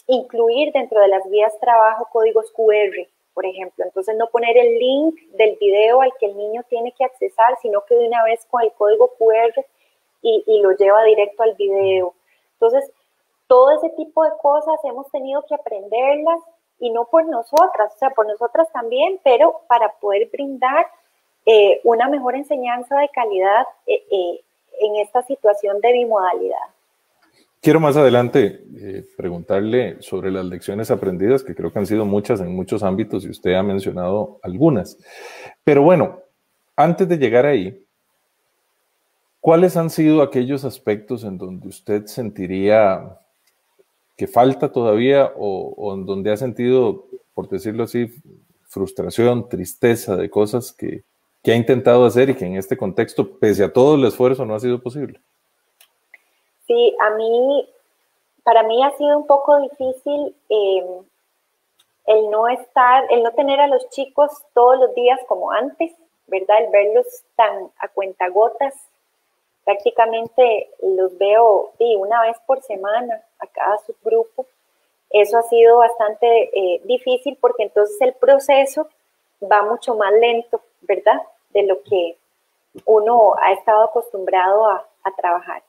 incluir dentro de las guías trabajo códigos QR, por ejemplo. Entonces, no poner el link del video al que el niño tiene que accesar, sino que de una vez con el código QR y lo lleva directo al video. Entonces, todo ese tipo de cosas hemos tenido que aprenderlas y no por nosotras, o sea, por nosotras también, pero para poder brindar una mejor enseñanza de calidad en esta situación de bimodalidad. Quiero más adelante preguntarle sobre las lecciones aprendidas, que creo que han sido muchas en muchos ámbitos y usted ha mencionado algunas. Pero bueno, antes de llegar ahí, ¿cuáles han sido aquellos aspectos en donde usted sentiría que falta todavía o en donde ha sentido, por decirlo así, frustración, tristeza de cosas que ha intentado hacer y que en este contexto, pese a todo el esfuerzo, no ha sido posible? Sí, para mí ha sido un poco difícil el no tener a los chicos todos los días como antes, ¿verdad? El verlos tan a cuentagotas. Prácticamente los veo una vez por semana a cada subgrupo. Eso ha sido bastante difícil porque entonces el proceso va mucho más lento, ¿verdad? De lo que uno ha estado acostumbrado a trabajar.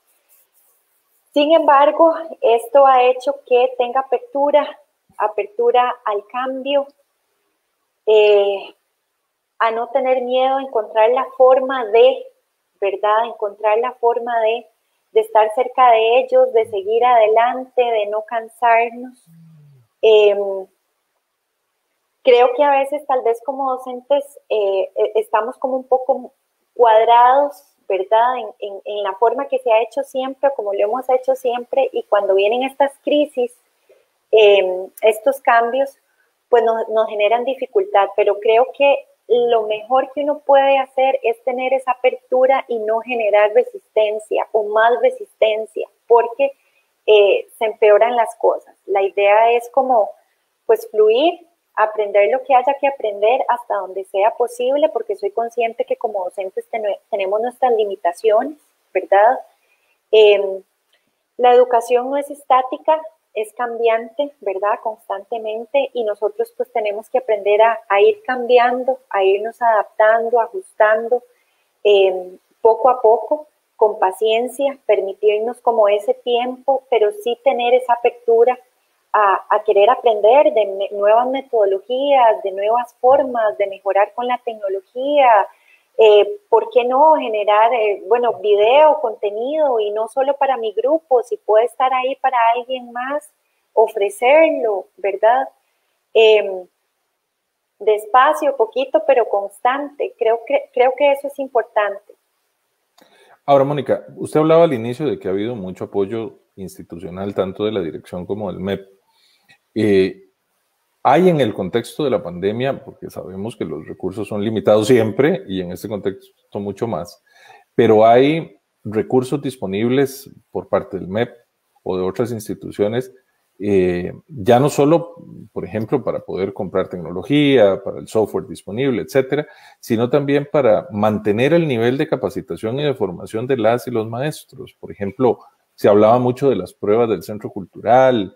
Sin embargo, esto ha hecho que tenga apertura al cambio, a no tener miedo, a encontrar la forma de, ¿verdad? Encontrar la forma de estar cerca de ellos, de seguir adelante, de no cansarnos. Creo que a veces tal vez como docentes estamos como un poco cuadrados, ¿verdad? En la forma que se ha hecho siempre, como lo hemos hecho siempre, y cuando vienen estas crisis, estos cambios, pues nos generan dificultad, pero creo que lo mejor que uno puede hacer es tener esa apertura y no generar resistencia o más resistencia, porque se empeoran las cosas. La idea es como, pues, fluir, aprender lo que haya que aprender hasta donde sea posible, porque soy consciente que como docentes tenemos nuestras limitaciones, ¿verdad? La educación no es estática, es cambiante, ¿verdad? Constantemente, y nosotros pues tenemos que aprender a ir cambiando, a irnos adaptando, ajustando poco a poco, con paciencia, permitirnos como ese tiempo, pero sí tener esa apertura a querer aprender de nuevas metodologías, de nuevas formas, de mejorar con la tecnología. ¿Por qué no generar, video, contenido, y no solo para mi grupo, si puede estar ahí para alguien más, ofrecerlo, ¿verdad? Despacio, poquito, pero constante. Creo que eso es importante. Ahora, Mónica, usted hablaba al inicio de que ha habido mucho apoyo institucional, tanto de la dirección como del MEP. Hay en el contexto de la pandemia, porque sabemos que los recursos son limitados siempre y en este contexto mucho más, pero hay recursos disponibles por parte del MEP o de otras instituciones, ya no solo, por ejemplo, para poder comprar tecnología, para el software disponible, etcétera, sino también para mantener el nivel de capacitación y de formación de las y los maestros. Por ejemplo, se hablaba mucho de las pruebas del centro cultural,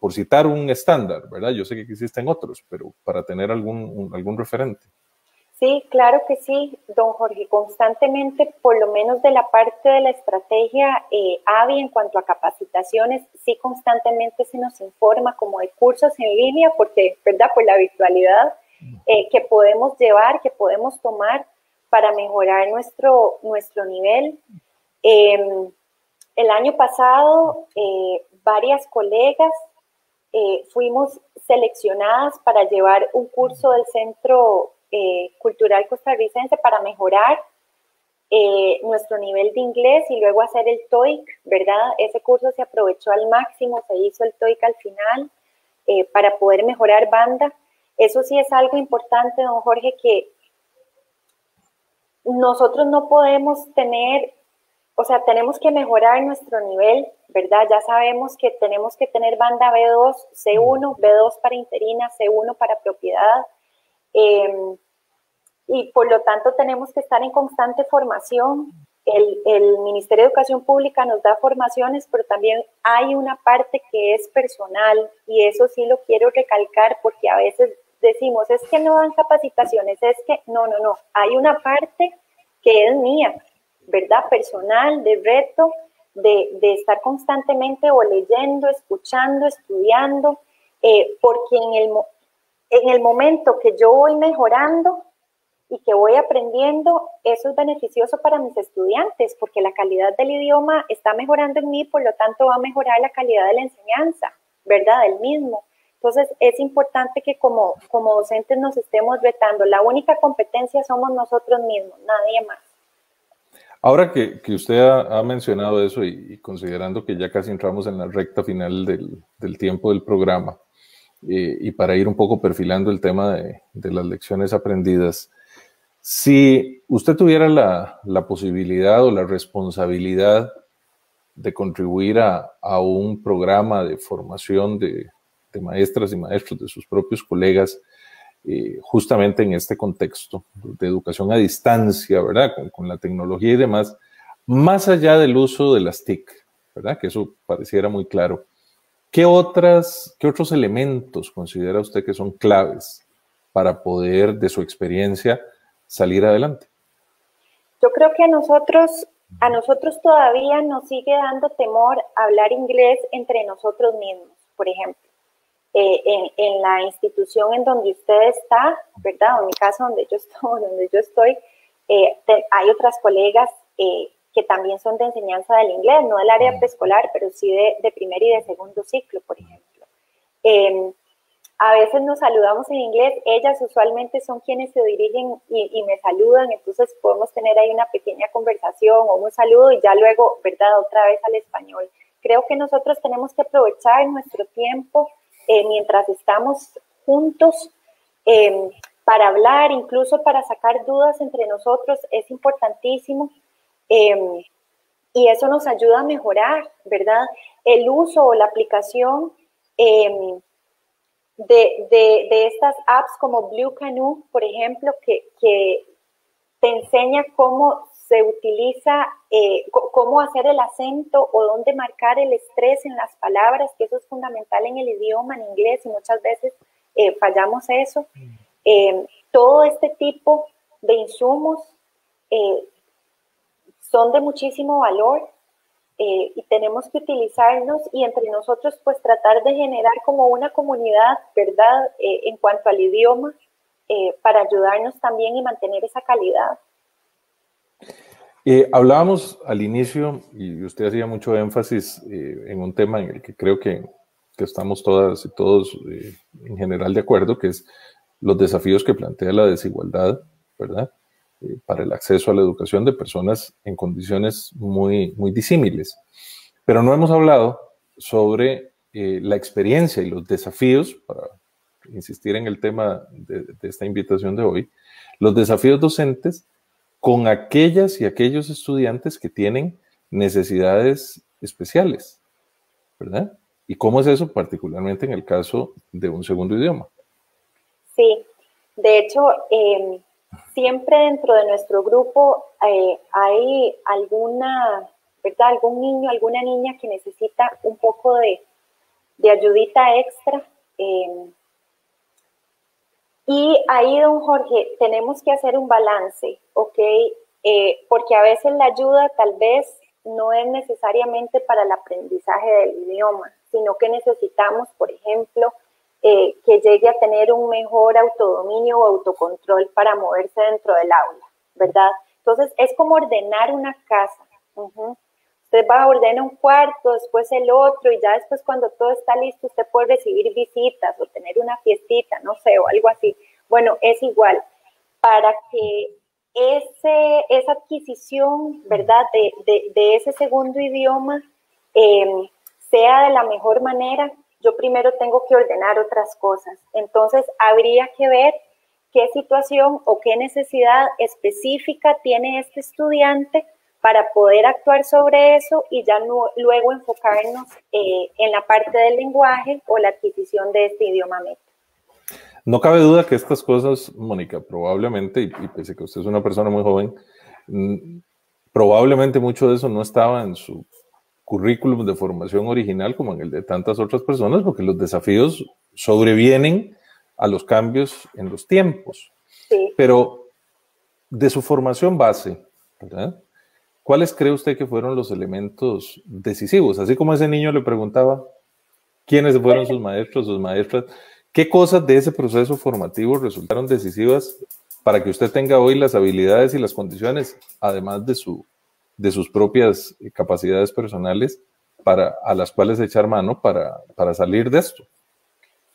por citar un estándar, ¿verdad? Yo sé que existen otros, pero para tener algún referente. Sí, claro que sí, don Jorge. Constantemente, por lo menos de la parte de la estrategia AVI en cuanto a capacitaciones, sí constantemente se nos informa como de cursos en línea, porque, ¿verdad? Por la virtualidad que podemos llevar, que podemos tomar para mejorar nuestro nivel. El año pasado, varias colegas fuimos seleccionadas para llevar un curso del Centro Cultural Costarricense para mejorar nuestro nivel de inglés y luego hacer el TOEIC, ¿verdad? Ese curso se aprovechó al máximo, se hizo el TOEIC al final para poder mejorar banda. Eso sí es algo importante, don Jorge, que nosotros no podemos tener, o sea, tenemos que mejorar nuestro nivel, ¿verdad? Ya sabemos que tenemos que tener banda B2, C1, B2 para interina, C1 para propiedad, y por lo tanto tenemos que estar en constante formación. El Ministerio de Educación Pública nos da formaciones, pero también hay una parte que es personal, y eso sí lo quiero recalcar, porque a veces decimos, es que no dan capacitaciones, es que no, hay una parte que es mía, ¿verdad? Personal, de reto, de estar constantemente o leyendo, escuchando, estudiando, porque en el momento que yo voy mejorando y que voy aprendiendo, eso es beneficioso para mis estudiantes, porque la calidad del idioma está mejorando en mí, por lo tanto va a mejorar la calidad de la enseñanza, ¿verdad? Del mismo. Entonces es importante que como docentes nos estemos retando. La única competencia somos nosotros mismos, nadie más. Ahora que usted ha mencionado eso y considerando que ya casi entramos en la recta final del tiempo del programa, y para ir un poco perfilando el tema de las lecciones aprendidas, si usted tuviera la posibilidad o la responsabilidad de contribuir a un programa de formación de maestras y maestros, de sus propios colegas, justamente en este contexto de educación a distancia, ¿verdad? Con la tecnología y demás, más allá del uso de las TIC, ¿verdad? Que eso pareciera muy claro. ¿Qué otros elementos considera usted que son claves para poder, de su experiencia, salir adelante? Yo creo que a nosotros todavía nos sigue dando temor hablar inglés entre nosotros mismos, por ejemplo. En la institución en donde usted está, ¿verdad? O en mi caso, donde yo estoy, hay otras colegas que también son de enseñanza del inglés, no del área preescolar, pero sí de primer y de segundo ciclo, por ejemplo. A veces nos saludamos en inglés, ellas usualmente son quienes se dirigen y me saludan, entonces podemos tener ahí una pequeña conversación o un saludo y ya luego, ¿verdad?, otra vez al español. Creo que nosotros tenemos que aprovechar nuestro tiempo mientras estamos juntos para hablar, incluso para sacar dudas entre nosotros, es importantísimo. Y eso nos ayuda a mejorar, ¿verdad? El uso o la aplicación de estas apps como Blue Canoe, por ejemplo, que te enseña cómo se utiliza, cómo hacer el acento o dónde marcar el estrés en las palabras, que eso es fundamental en el idioma, en inglés, y muchas veces fallamos eso. Todo este tipo de insumos son de muchísimo valor y tenemos que utilizarlos y entre nosotros pues tratar de generar como una comunidad, ¿verdad? En cuanto al idioma, para ayudarnos también y mantener esa calidad. Hablábamos al inicio, y usted hacía mucho énfasis en un tema en el que creo que estamos todas y todos en general de acuerdo, que es los desafíos que plantea la desigualdad, ¿verdad? Para el acceso a la educación de personas en condiciones muy, muy disímiles. Pero no hemos hablado sobre la experiencia y los desafíos, para insistir en el tema de esta invitación de hoy, los desafíos docentes con aquellas y aquellos estudiantes que tienen necesidades especiales, ¿verdad? ¿Y cómo es eso particularmente en el caso de un segundo idioma? Sí, de hecho, siempre dentro de nuestro grupo hay alguna, ¿verdad? Algún niño, alguna niña que necesita un poco de ayudita extra. Y ahí, don Jorge, tenemos que hacer un balance, ¿ok? Porque a veces la ayuda tal vez no es necesariamente para el aprendizaje del idioma, sino que necesitamos, por ejemplo, que llegue a tener un mejor autodominio o autocontrol para moverse dentro del aula, ¿verdad? Entonces, es como ordenar una casa. Usted va a ordenar un cuarto, después el otro, y ya después cuando todo está listo, usted puede recibir visitas o tener una fiestita, no sé, o algo así. Bueno, es igual. Para que esa adquisición, ¿verdad?, de ese segundo idioma sea de la mejor manera, yo primero tengo que ordenar otras cosas. Entonces, habría que ver qué situación o qué necesidad específica tiene este estudiante para poder actuar sobre eso y ya luego enfocarnos en la parte del lenguaje o la adquisición de este idioma meta. No cabe duda que estas cosas, Mónica, probablemente, y pese a que usted es una persona muy joven, probablemente mucho de eso no estaba en su currículum de formación original como en el de tantas otras personas, porque los desafíos sobrevienen a los cambios en los tiempos. Sí. Pero de su formación base, ¿verdad?, ¿cuáles cree usted que fueron los elementos decisivos? Así como ese niño le preguntaba quiénes fueron sus maestros, sus maestras, ¿qué cosas de ese proceso formativo resultaron decisivas para que usted tenga hoy las habilidades y las condiciones, además de sus propias capacidades personales, a las cuales echar mano para salir de esto?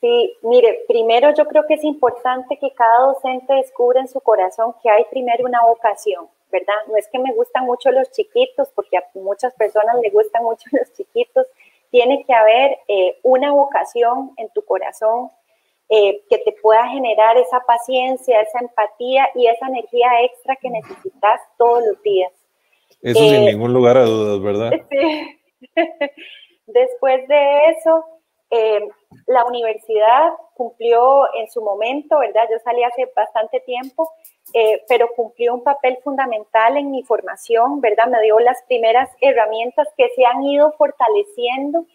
Sí, mire, primero yo creo que es importante que cada docente descubra en su corazón que hay primero una vocación, ¿verdad? No es que me gustan mucho los chiquitos, porque a muchas personas les gustan mucho los chiquitos. Tiene que haber una vocación en tu corazón que te pueda generar esa paciencia, esa empatía y esa energía extra que necesitas todos los días. Eso sin ningún lugar a dudas, ¿verdad? Sí. Después de eso, la universidad cumplió en su momento, ¿verdad? Yo salí hace bastante tiempo, pero cumplió un papel fundamental en mi formación, ¿verdad? Me dio las primeras herramientas que se han ido fortaleciendo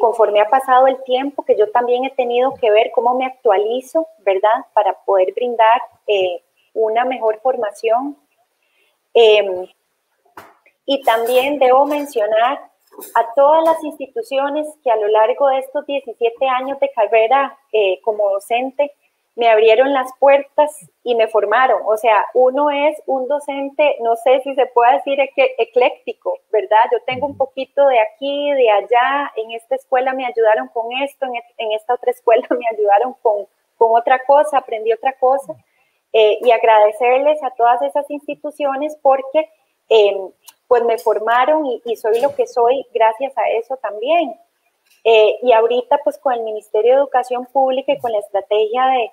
conforme ha pasado el tiempo, que yo también he tenido que ver cómo me actualizo, ¿verdad? Para poder brindar una mejor formación. Y también debo mencionar a todas las instituciones que a lo largo de estos 17 años de carrera como docente me abrieron las puertas y me formaron. O sea, uno es un docente, no sé si se puede decir ecléctico, ¿verdad? Yo tengo un poquito de aquí, de allá, en esta escuela me ayudaron con esto, en esta otra escuela me ayudaron con otra cosa, aprendí otra cosa. Y agradecerles a todas esas instituciones porque pues me formaron y soy lo que soy gracias a eso también. Y ahorita pues con el Ministerio de Educación Pública y con la estrategia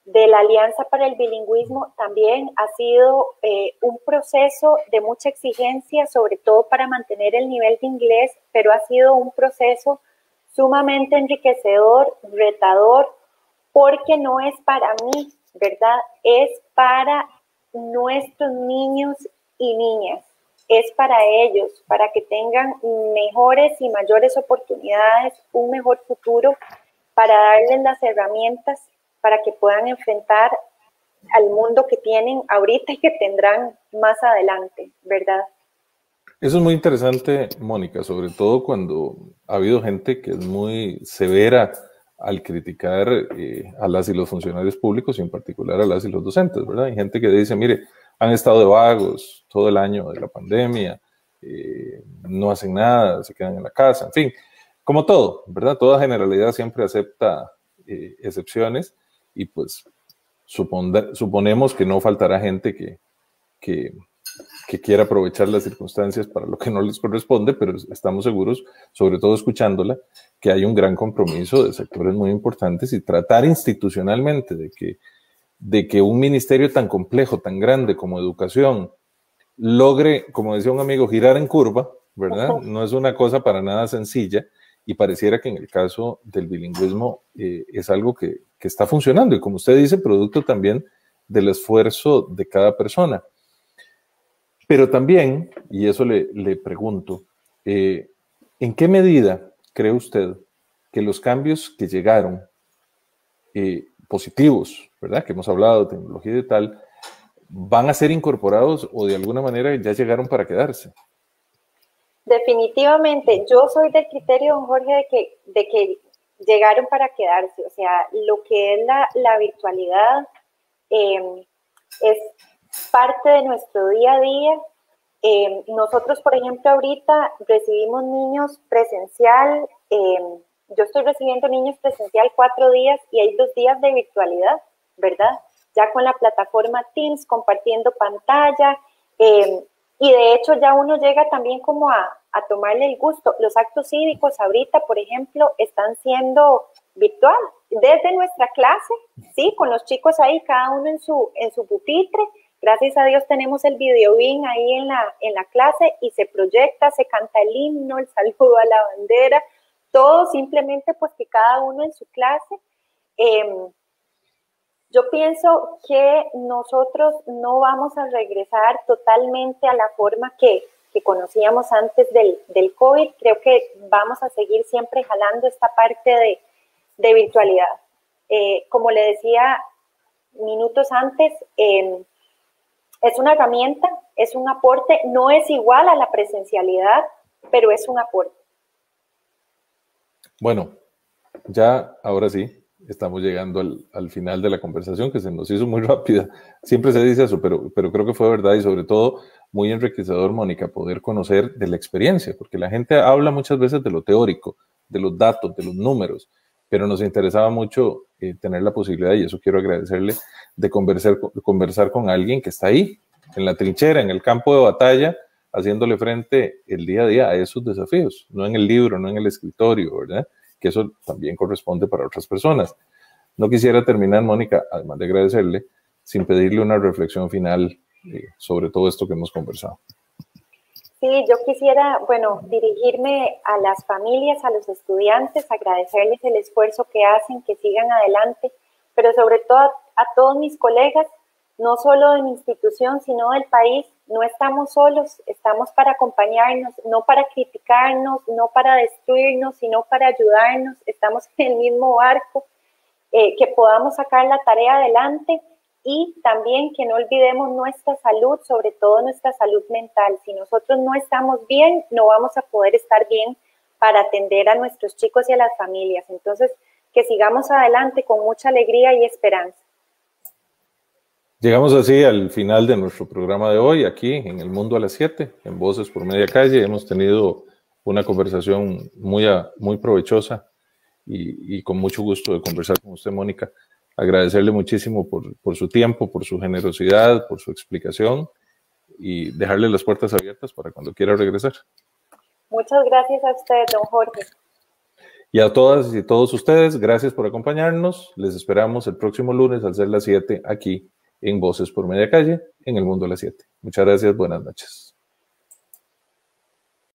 de la Alianza para el Bilingüismo también ha sido un proceso de mucha exigencia, sobre todo para mantener el nivel de inglés, pero ha sido un proceso sumamente enriquecedor, retador, porque no es para mí, ¿verdad? Es para nuestros niños y niñas. Es para ellos, para que tengan mejores y mayores oportunidades, un mejor futuro, para darles las herramientas para que puedan enfrentar al mundo que tienen ahorita y que tendrán más adelante, ¿verdad? Eso es muy interesante, Mónica, sobre todo cuando ha habido gente que es muy severa al criticar a las y los funcionarios públicos y en particular a las y los docentes, ¿verdad? Hay gente que dice, mire, han estado de vagos todo el año de la pandemia, no hacen nada, se quedan en la casa, en fin, como todo, ¿verdad? Toda generalidad siempre acepta excepciones y pues suponemos que no faltará gente que quiera aprovechar las circunstancias para lo que no les corresponde, pero estamos seguros, sobre todo escuchándola, que hay un gran compromiso de sectores muy importantes y tratar institucionalmente de que un ministerio tan complejo, tan grande como educación, logre, como decía un amigo, girar en curva, ¿verdad? No es una cosa para nada sencilla y pareciera que en el caso del bilingüismo es algo que está funcionando y como usted dice, producto también del esfuerzo de cada persona. Pero también, y eso le pregunto, ¿en qué medida cree usted que los cambios que llegaron positivos, ¿verdad? Que hemos hablado de tecnología y tal, van a ser incorporados o de alguna manera ya llegaron para quedarse? Definitivamente, yo soy del criterio, don Jorge, de que llegaron para quedarse. O sea, lo que es la virtualidad es parte de nuestro día a día. Nosotros, por ejemplo, ahorita recibimos niños presencial. Yo estoy recibiendo niños presencial 4 días y hay 2 días de virtualidad, ¿verdad? Ya con la plataforma Teams, compartiendo pantalla. Y de hecho ya uno llega también como a tomarle el gusto. Los actos cívicos ahorita, por ejemplo, están siendo virtual. Desde nuestra clase, ¿sí? Con los chicos ahí, cada uno en su pupitre. Gracias a Dios tenemos el video bien ahí en la clase y se proyecta, se canta el himno, el saludo a la bandera, todo simplemente pues que cada uno en su clase. Yo pienso que nosotros no vamos a regresar totalmente a la forma que conocíamos antes del COVID. Creo que vamos a seguir siempre jalando esta parte de virtualidad. Como le decía minutos antes, es una herramienta, es un aporte, no es igual a la presencialidad, pero es un aporte. Bueno, ya ahora sí, estamos llegando al final de la conversación que se nos hizo muy rápida. Siempre se dice eso, pero creo que fue verdad y sobre todo muy enriquecedor, Mónica, poder conocer de la experiencia, porque la gente habla muchas veces de lo teórico, de los datos, de los números, pero nos interesaba mucho tener la posibilidad, y eso quiero agradecerle, de conversar con alguien que está ahí, en la trinchera, en el campo de batalla, haciéndole frente el día a día a esos desafíos, no en el libro, no en el escritorio, ¿verdad? Que eso también corresponde para otras personas. No quisiera terminar, Mónica, además de agradecerle, sin pedirle una reflexión final sobre todo esto que hemos conversado. Sí, yo quisiera, bueno, dirigirme a las familias, a los estudiantes, agradecerles el esfuerzo que hacen, que sigan adelante, pero sobre todo a todos mis colegas, no solo de mi institución, sino del país. No estamos solos, estamos para acompañarnos, no para criticarnos, no para destruirnos, sino para ayudarnos. Estamos en el mismo barco, que podamos sacar la tarea adelante y también que no olvidemos nuestra salud, sobre todo nuestra salud mental. Si nosotros no estamos bien, no vamos a poder estar bien para atender a nuestros chicos y a las familias. Entonces, que sigamos adelante con mucha alegría y esperanza. Llegamos así al final de nuestro programa de hoy, aquí en El Mundo a las 7, en Voces por Media Calle. Hemos tenido una conversación muy provechosa y con mucho gusto de conversar con usted, Mónica. Agradecerle muchísimo por su tiempo, por su generosidad, por su explicación y dejarle las puertas abiertas para cuando quiera regresar. Muchas gracias a usted, don Jorge. Y a todas y todos ustedes, gracias por acompañarnos. Les esperamos el próximo lunes al ser las 7 aquí en Voces por Media Calle, en El Mundo a las 7. Muchas gracias, buenas noches.